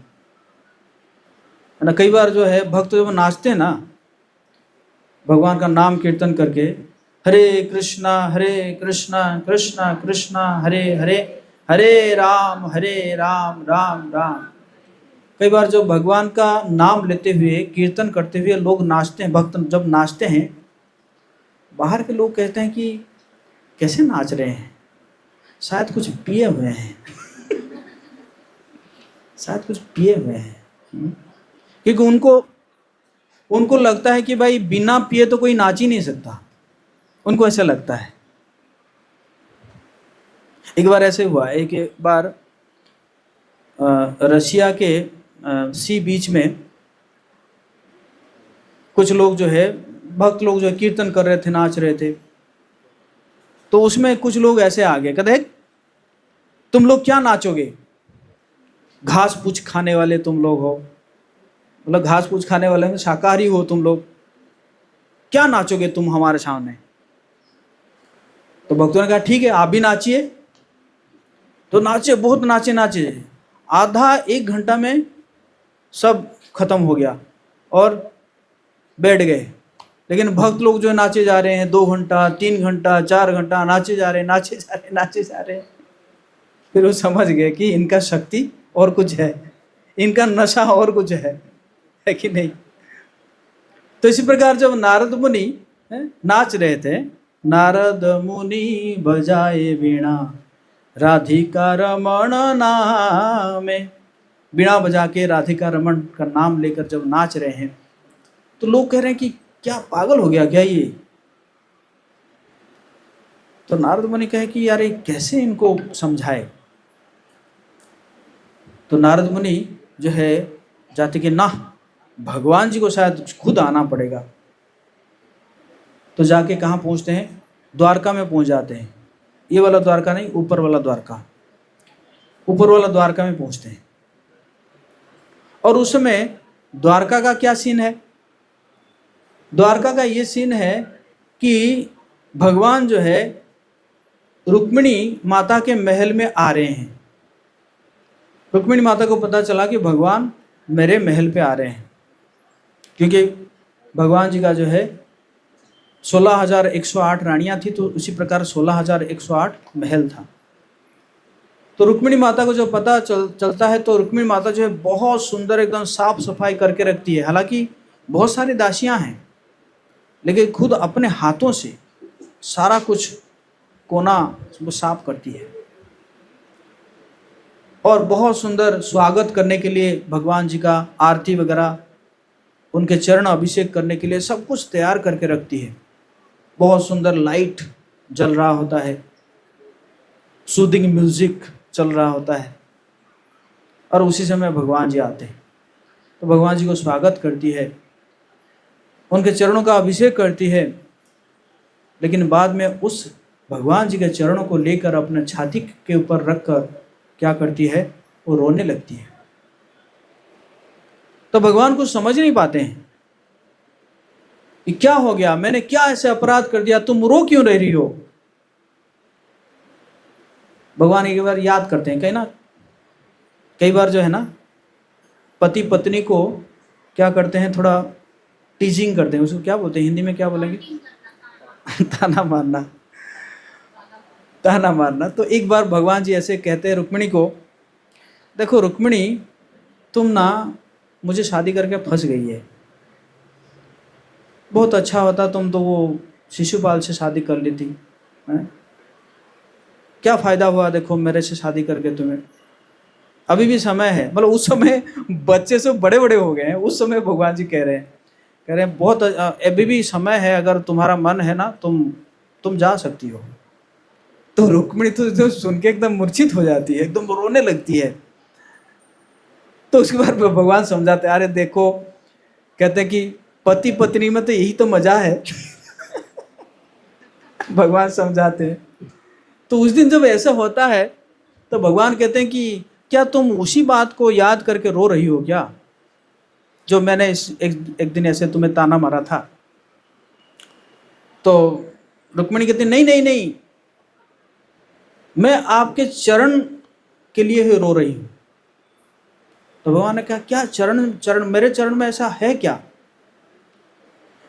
ना। कई बार जो है भक्त जब नाचते हैं ना भगवान का नाम कीर्तन करके, हरे कृष्णा कृष्णा कृष्णा हरे हरे, हरे राम राम राम। कई बार जो भगवान का नाम लेते हुए कीर्तन करते हुए लोग नाचते हैं, भक्त जब नाचते हैं, बाहर के लोग कहते हैं कि कैसे नाच रहे हैं, शायद कुछ पिए हुए हैं शायद कुछ पिए हुए हैं। क्योंकि उनको लगता है कि भाई बिना पिए तो कोई नाच ही नहीं सकता, उनको ऐसा लगता है। एक बार ऐसे हुआ, एक बार रशिया के सी बीच में कुछ लोग जो है भक्त लोग जो है कीर्तन कर रहे थे, नाच रहे थे। तो उसमें कुछ लोग ऐसे आ गए, कहते तुम लोग क्या नाचोगे, घास पूछ खाने वाले तुम लोग हो, मतलब घास पूछ खाने वाले में शाकाहारी हो तुम लोग, क्या नाचोगे तुम हमारे सामने। तो भक्तों ने कहा ठीक है आप भी नाचिए। तो नाचे, बहुत नाचे, आधा 1 घंटा में सब खत्म हो गया और बैठ गए। लेकिन भक्त लोग जो नाचे जा रहे हैं 2 घंटा 3 घंटा 4 घंटा नाचे जा रहे हैं। फिर वो समझ गए कि इनका शक्ति और कुछ है, इनका नशा और कुछ है कि नहीं। तो इसी प्रकार जब नारद मुनि नाच रहे थे, नारद मुनि बजाए वीणा राधिका रमण नामे, वीणा बजा के राधिका रमण का नाम लेकर जब नाच रहे हैं तो लोग कह रहे हैं कि क्या पागल हो गया क्या ये। तो नारद मुनि कहे कि यार ये कैसे इनको समझाए। तो नारद मुनि जो है जाते कि ना, भगवान जी को शायद खुद आना पड़ेगा। तो जाके कहाँ पहुँचते हैं, द्वारका में पहुँच जाते हैं। ये वाला द्वारका नहीं, ऊपर वाला द्वारका, ऊपर वाला द्वारका में पहुँचते हैं। और उस समय द्वारका का क्या सीन है, द्वारका का ये सीन है कि भगवान जो है रुक्मिणी माता के महल में आ रहे हैं। रुक्मिणी माता को पता चला कि भगवान मेरे महल पे आ रहे हैं, क्योंकि भगवान जी का जो है 16,108 रानियां थी, तो उसी प्रकार 16,108 महल था। तो रुक्मिणी माता को जो पता चलता है तो रुक्मिणी माता जो है बहुत सुंदर एकदम साफ सफाई करके रखती है। हालांकि बहुत सारी दासियां हैं, लेकिन खुद अपने हाथों से सारा कुछ कोना वो साफ करती है। और बहुत सुंदर स्वागत करने के लिए भगवान जी का आरती वगैरह, उनके चरण अभिषेक करने के लिए सब कुछ तैयार करके रखती है। बहुत सुंदर लाइट जल रहा होता है, सूदिंग म्यूजिक चल रहा होता है, और उसी समय भगवान जी आते हैं। तो भगवान जी को स्वागत करती है, उनके चरणों का अभिषेक करती है, लेकिन बाद में उस भगवान जी के चरणों को लेकर अपने छाती के ऊपर रखकर क्या करती है, वो रोने लगती है। तो भगवान कुछ समझ नहीं पाते हैं कि क्या हो गया, मैंने क्या ऐसे अपराध कर दिया, तुम रो क्यों रह रही हो। भगवान एक बार याद करते हैं, कई बार जो है ना पति पत्नी को क्या करते हैं, थोड़ा टीजिंग करते हैं, उसको क्या बोलते हैं हिंदी में, क्या बोलेंगे ताना मारना, ताना मारना। तो एक बार भगवान जी ऐसे कहते हैं रुक्मिणी को, देखो रुक्मिणी, तुम ना मुझे शादी करके फंस गई है, बहुत अच्छा होता तुम तो वो शिशुपाल से शादी कर लेती है? क्या फायदा हुआ देखो मेरे से शादी करके तुम्हें, अभी भी समय है। मतलब उस समय बच्चे से बड़े बड़े हो गए हैं, उस समय भगवान जी कह रहे हैं बहुत अभी भी समय है, अगर तुम्हारा मन है ना तुम जा सकती हो। तो रुक्मिणी तो जो सुन के एकदम मूर्छित हो जाती है, एकदम रोने लगती है। तो उसके बाद भगवान समझाते, अरे देखो, कहते हैं कि पति पत्नी में तो यही तो मजा है। भगवान समझाते हैं। तो उस दिन जब ऐसा होता है तो भगवान कहते हैं कि क्या तुम उसी बात को याद करके रो रही हो क्या, जो मैंने एक दिन ऐसे तुम्हें ताना मारा था। तो रुक्मिणी कहती नहीं नहीं नहीं, मैं आपके चरण के लिए ही रो रही हूं। तो भगवान ने कहा क्या चरण मेरे चरण में ऐसा है क्या।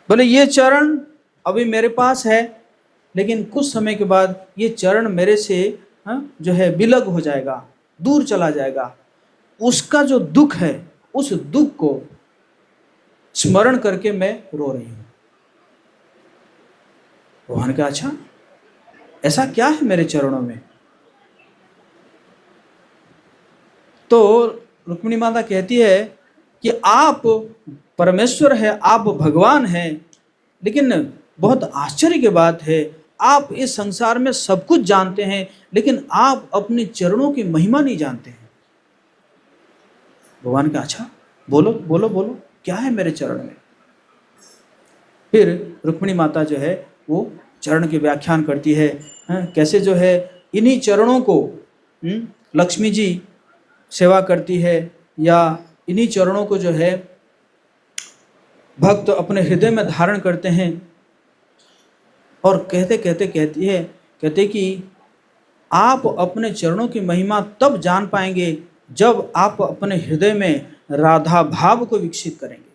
बोले ये चरण अभी मेरे पास है, लेकिन कुछ समय के बाद ये चरण मेरे से जो है विलग हो जाएगा, दूर चला जाएगा। उसका जो दुख है, उस दुख को स्मरण करके मैं रो रही हूं। भगवान ने कहा अच्छा, ऐसा क्या है मेरे चरणों में। तो रुक्मिणी माता कहती है कि आप परमेश्वर है, आप भगवान हैं, लेकिन बहुत आश्चर्य की बात है, आप इस संसार में सब कुछ जानते हैं, लेकिन आप अपने चरणों की महिमा नहीं जानते हैं। भगवान का अच्छा, बोलो बोलो बोलो, क्या है मेरे चरण में। फिर रुक्मिणी माता जो है वो चरण की व्याख्यान करती है, कैसे जो है इन्हीं चरणों को लक्ष्मी जी सेवा करती है, या इन्हीं चरणों को जो है भक्त अपने हृदय में धारण करते हैं। और कहते कहते कहते कि आप अपने चरणों की महिमा तब जान पाएंगे जब आप अपने हृदय में राधा भाव को विकसित करेंगे,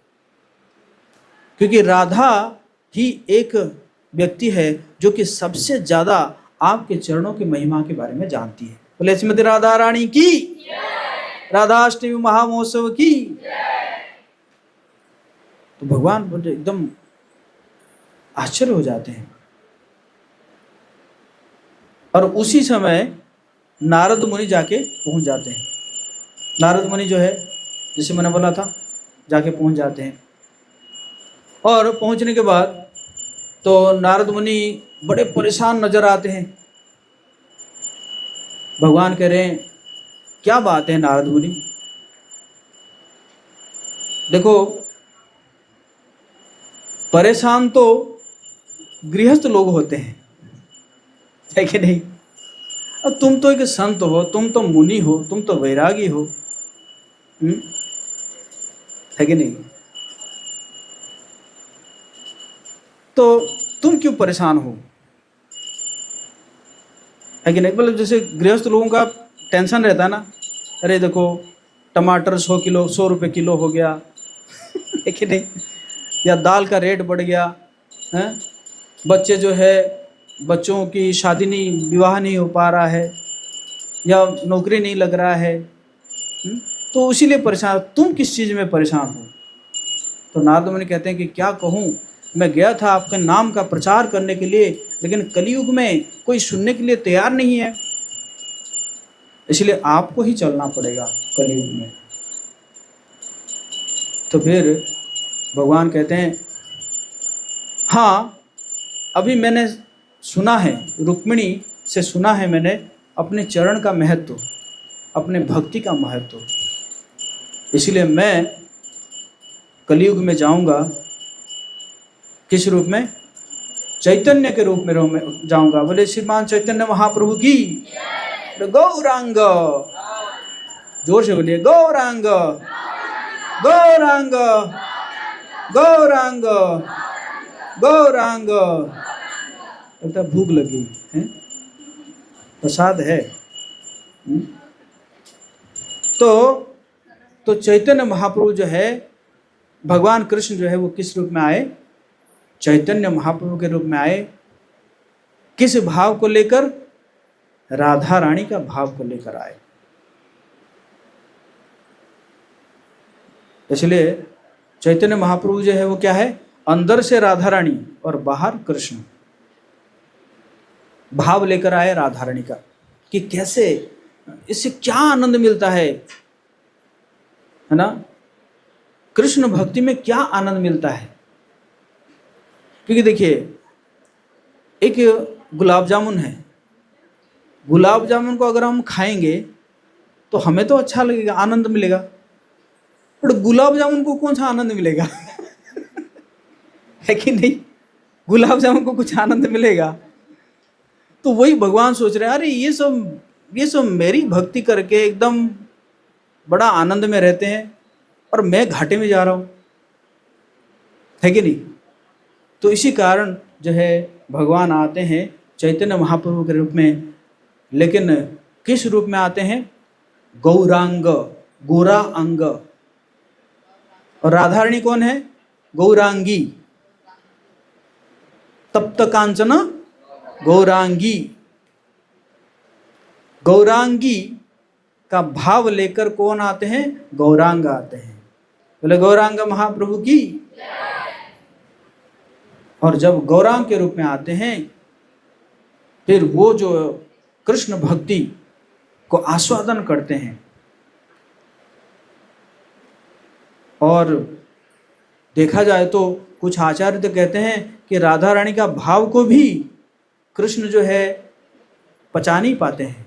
क्योंकि राधा ही एक व्यक्ति है जो कि सबसे ज्यादा आपके चरणों की महिमा के बारे में जानती है। बोले श्रीमती राधा रानी की, राधाष्टमी महामहोत्सव की। तो भगवान बोले एकदम आश्चर्य हो जाते हैं। और उसी समय नारद मुनि जाके पहुंच जाते हैं। नारद मुनि जो है, जैसे मैंने बोला था, जाके पहुंच जाते हैं। और पहुंचने के बाद तो नारद मुनि बड़े परेशान नजर आते हैं। भगवान कह रहे हैं क्या बात है नारद मुनि, देखो परेशान तो गृहस्थ लोग होते हैं, है कि नहीं। अब तुम तो एक संत हो, तुम तो मुनि हो, तुम तो वैरागी हो, है कि नहीं। तो तुम क्यों परेशान हो, है कि नहीं। मतलब जैसे गृहस्थ लोगों का टेंशन रहता है ना अरे देखो टमाटर 100 किलो 100 रुपये किलो हो गया है कि नहीं, या दाल का रेट बढ़ गया है, बच्चे जो है बच्चों की शादी नहीं, विवाह नहीं हो पा रहा है, या नौकरी नहीं लग रहा है, तो इसीलिए परेशान। तुम किस चीज़ में परेशान हो? तो नारद मुनि कहते हैं कि क्या कहूँ, मैं गया था आपके नाम का प्रचार करने के लिए, लेकिन कलयुग में कोई सुनने के लिए तैयार नहीं है, इसलिए आपको ही चलना पड़ेगा कलयुग में। तो फिर भगवान कहते हैं, हाँ अभी मैंने सुना है, रुक्मिणी से सुना है मैंने अपने चरण का महत्व, अपने भक्ति का महत्व, इसलिए मैं कलयुग में जाऊंगा। किस रूप में? चैतन्य के रूप में जाऊंगा। बोले श्रीमान चैतन्य महाप्रभु की। गौरांग, जोर से बोलिए, गौरांग गौरांग गौरांग गौरांग। लगता भूख लगी है, प्रसाद है। तो चैतन्य महाप्रभु जो है, भगवान कृष्ण जो है वो किस रूप में आए? चैतन्य महाप्रभु के रूप में आए। किस भाव को लेकर? राधा रानी का भाव को लेकर आए। इसलिए चैतन्य महाप्रभु जो है वो क्या है? अंदर से राधा रानी और बाहर कृष्ण। भाव लेकर आए राधा रानी का कि कैसे, इससे क्या आनंद मिलता है ना? कृष्ण भक्ति में क्या आनंद मिलता है? क्योंकि देखिए, एक गुलाब जामुन है, गुलाब जामुन को अगर हम खाएंगे तो हमें तो अच्छा लगेगा, आनंद मिलेगा, पर गुलाब जामुन को कौन सा आनंद मिलेगा? है कि नहीं? गुलाब जामुन को कुछ आनंद मिलेगा? तो वही भगवान सोच रहे हैं, अरे ये सब मेरी भक्ति करके एकदम बड़ा आनंद में रहते हैं और मैं घाटे में जा रहा हूँ, है कि नहीं? तो इसी कारण जो है भगवान आते हैं चैतन्य महाप्रभु के रूप में, लेकिन किस रूप में आते हैं? गौरांग, गोरा अंग। और राधा रानी कौन है? गौरांगी, तप्त कांचन गौरांगी। गौरांगी का भाव लेकर कौन आते हैं? गौरांग आते हैं। बोले गौरांग महाप्रभु की। और जब गौरांग के रूप में आते हैं, फिर वो जो कृष्ण भक्ति को आस्वादन करते हैं। और देखा जाए तो कुछ आचार्य तो कहते हैं कि राधा रानी का भाव को भी कृष्ण जो है पचा नहीं पाते हैं।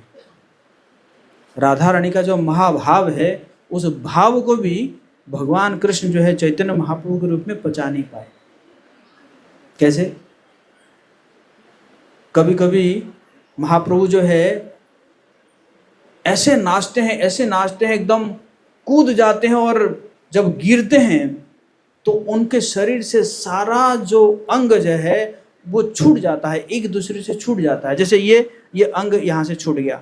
राधा रानी का जो महाभाव है, उस भाव को भी भगवान कृष्ण जो है चैतन्य महाप्रभु के रूप में पचा नहीं पाए। कैसे? कभी कभी महाप्रभु जो है ऐसे नाचते हैं, ऐसे नाचते हैं, एकदम कूद जाते हैं, और जब गिरते हैं तो उनके शरीर से सारा जो अंग जो है वो छूट जाता है, एक दूसरे से छूट जाता है। जैसे ये अंग यहाँ से छूट गया,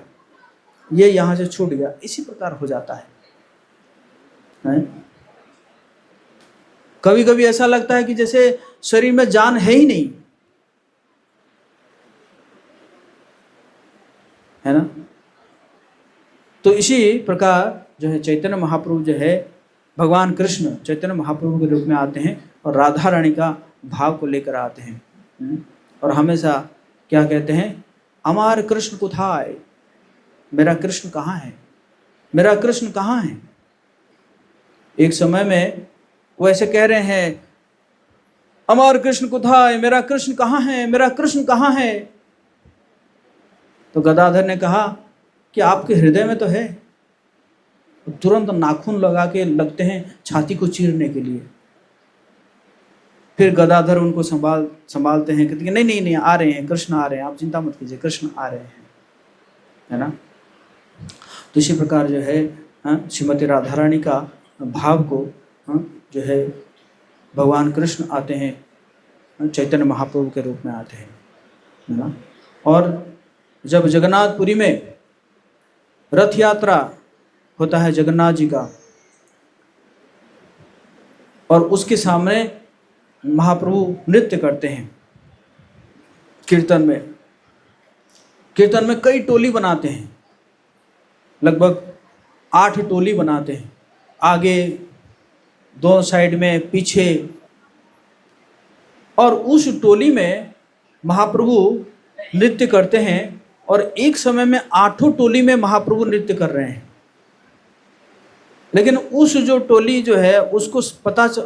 ये यहाँ से छूट गया, इसी प्रकार हो जाता है? कभी कभी ऐसा लगता है कि जैसे शरीर में जान है ही नहीं, है ना? तो इसी प्रकार जो है चैतन्य महाप्रभु जो है, भगवान कृष्ण चैतन्य महाप्रभु के रूप में आते हैं और राधा रानी का भाव को लेकर आते हैं। और हमेशा क्या कहते हैं? अमार कृष्ण कुथाय, मेरा कृष्ण कहाँ है, मेरा कृष्ण कहाँ है? एक समय में वो ऐसे कह रहे हैं, अमार कृष्ण कुथाय, मेरा कृष्ण कहाँ है, मेरा कृष्ण कहाँ है? तो गदाधर ने कहा कि आपके हृदय में तो है। तुरंत नाखून लगा के लगते हैं छाती को चीरने के लिए। फिर गदाधर उनको संभालते हैं, कहते हैं नहीं नहीं नहीं, आ रहे हैं, कृष्ण आ रहे हैं, आप चिंता मत कीजिए, कृष्ण आ रहे हैं, है ना? तो इसी प्रकार जो है श्रीमती राधा रानी का भाव को जो है भगवान कृष्ण आते हैं, चैतन्य महाप्रभु के रूप में आते हैं, है ना? और जब जगन्नाथपुरी में रथ यात्रा होता है जगन्नाथ जी का, और उसके सामने महाप्रभु नृत्य करते हैं। कीर्तन में कई टोली बनाते हैं, लगभग 8 टोली बनाते हैं, आगे, दोनों साइड में, पीछे। और उस टोली में महाप्रभु नृत्य करते हैं, और एक समय में 8 टोली में महाप्रभु नृत्य कर रहे हैं। लेकिन उस जो टोली जो है उसको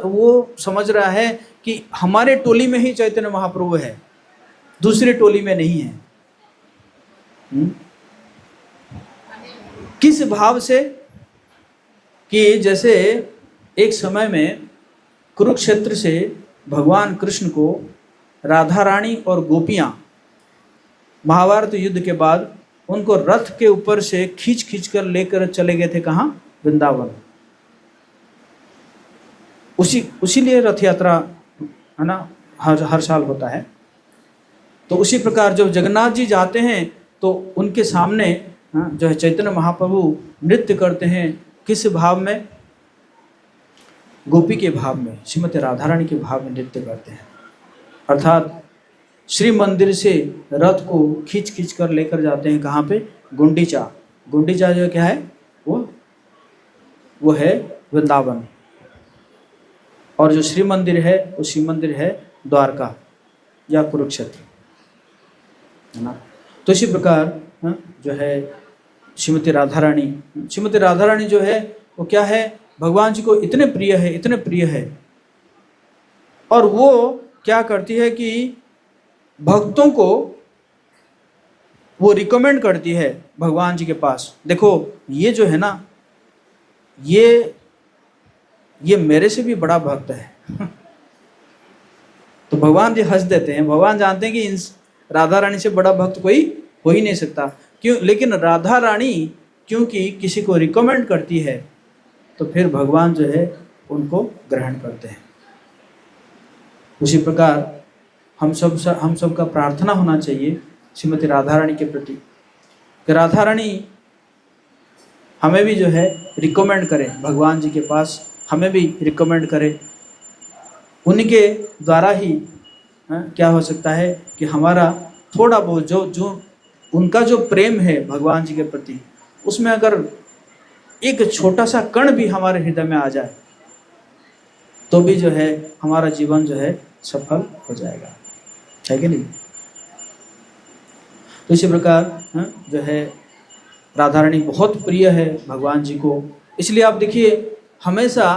वो समझ रहा है कि हमारे टोली में ही चैतन्य महाप्रभु है, दूसरे टोली में नहीं है। किस भाव से कि जैसे एक समय में कुरुक्षेत्र से भगवान कृष्ण को राधा रानी और गोपियां महाभारत युद्ध के बाद उनको रथ के ऊपर से खींच कर लेकर चले गए थे, कहाँ? वृंदावन। उसी लिए रथ यात्रा है ना, हर साल होता है। तो उसी प्रकार जब जगन्नाथ जी जाते हैं तो उनके सामने जो है चैतन्य महाप्रभु नृत्य करते हैं। किस भाव में? गोपी के भाव में, श्रीमती राधा रानी के भाव में नृत्य करते हैं। अर्थात श्री मंदिर से रथ को खींच कर लेकर जाते हैं, कहाँ पे? गुंडीचा। गुंडीचा जो क्या है, वो है वृंदावन। और जो श्री मंदिर है वो श्री मंदिर है द्वारका या कुरुक्षेत्र, है ना। तो इसी प्रकार जो है श्रीमती राधा रानी जो है वो क्या है, भगवान जी को इतने प्रिय है। और वो क्या करती है कि भक्तों को वो रिकमेंड करती है भगवान जी के पास। देखो ये जो है ना, ये मेरे से भी बड़ा भक्त है। तो भगवान जी हंस देते हैं। भगवान जानते हैं कि इन राधा रानी से बड़ा भक्त कोई हो ही नहीं सकता। क्यों? लेकिन राधा रानी क्योंकि किसी को रिकमेंड करती है तो फिर भगवान जो है उनको ग्रहण करते हैं। उसी प्रकार हम सब का प्रार्थना होना चाहिए श्रीमती राधा रानी के प्रति कि राधा रानी हमें भी जो है रिकमेंड करें भगवान जी के पास, हमें भी रिकमेंड करें। उनके द्वारा ही क्या हो सकता है कि हमारा थोड़ा बहुत जो उनका जो प्रेम है भगवान जी के प्रति, उसमें अगर एक छोटा सा कण भी हमारे हृदय में आ जाए तो भी जो है हमारा जीवन जो है सफल हो जाएगा, है कि नहीं। तो इसी प्रकार जो है राधा रानी बहुत प्रिय है भगवान जी को। इसलिए आप देखिए हमेशा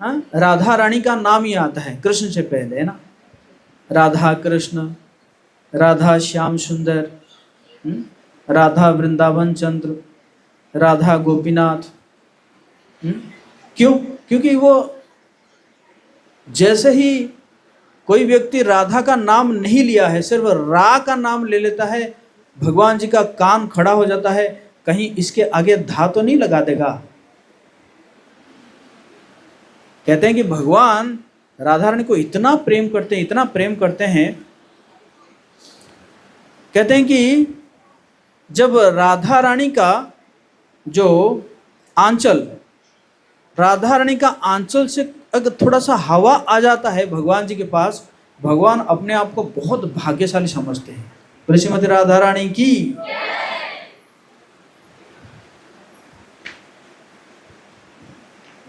राधा रानी का नाम ही आता है कृष्ण से पहले, है ना। राधा कृष्ण, राधा श्याम सुंदर, राधा वृंदावन चंद्र, राधा गोपीनाथ। क्यों? क्योंकि वो जैसे ही कोई व्यक्ति राधा का नाम नहीं लिया है, सिर्फ रा का नाम ले लेता है, भगवान जी का कान खड़ा हो जाता है, कहीं इसके आगे धा तो नहीं लगा देगा। कहते हैं कि भगवान राधा रानी को इतना प्रेम करते हैं, कहते हैं कि जब राधा रानी का जो आंचल, राधा रानी का आंचल से अगर थोड़ा सा हवा आ जाता है भगवान जी के पास, भगवान अपने आप को बहुत भाग्यशाली समझते हैं। श्रीमती राधा रानी की।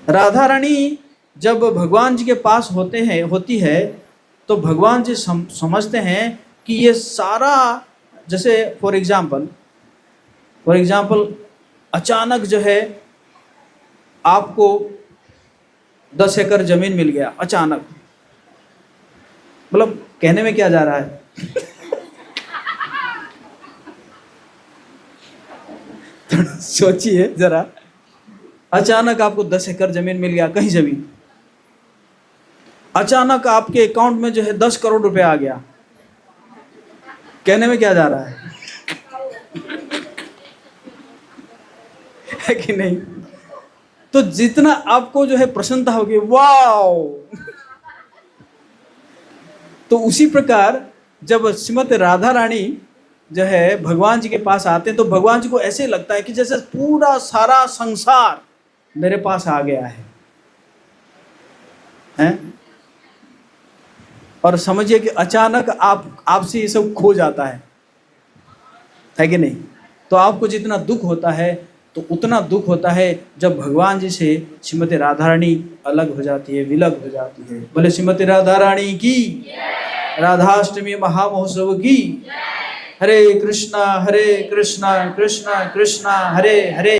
राधा रानी जब भगवान जी के पास होती है तो भगवान जी समझते हैं कि ये सारा, जैसे फॉर एग्जाम्पल अचानक जो है आपको 10 एकड़ जमीन मिल गया अचानक। मतलब कहने में क्या जा रहा है सोचिए जरा, अचानक आपको 10 एकड़ जमीन मिल गया कहीं जमीन, अचानक आपके अकाउंट में जो है 10 करोड़ रुपए आ गया। कहने में क्या जा रहा है कि नहीं। तो जितना आपको जो है प्रसन्नता होगी, वाओ। तो उसी प्रकार जब श्रीमती राधा रानी जो है भगवान जी के पास आते हैं तो भगवान जी को ऐसे लगता है कि जैसे पूरा सारा संसार मेरे पास आ गया है? और समझिए कि अचानक आपसे ये सब खो जाता है कि नहीं? तो आपको जितना दुख होता है तो उतना दुख होता है जब भगवान जी से श्रीमती राधा रानी अलग हो जाती है, विलग हो जाती है। बोले श्रीमती राधा रानी की, राधाष्टमी महामहोत्सव की। हरे कृष्णा कृष्णा कृष्णा हरे हरे।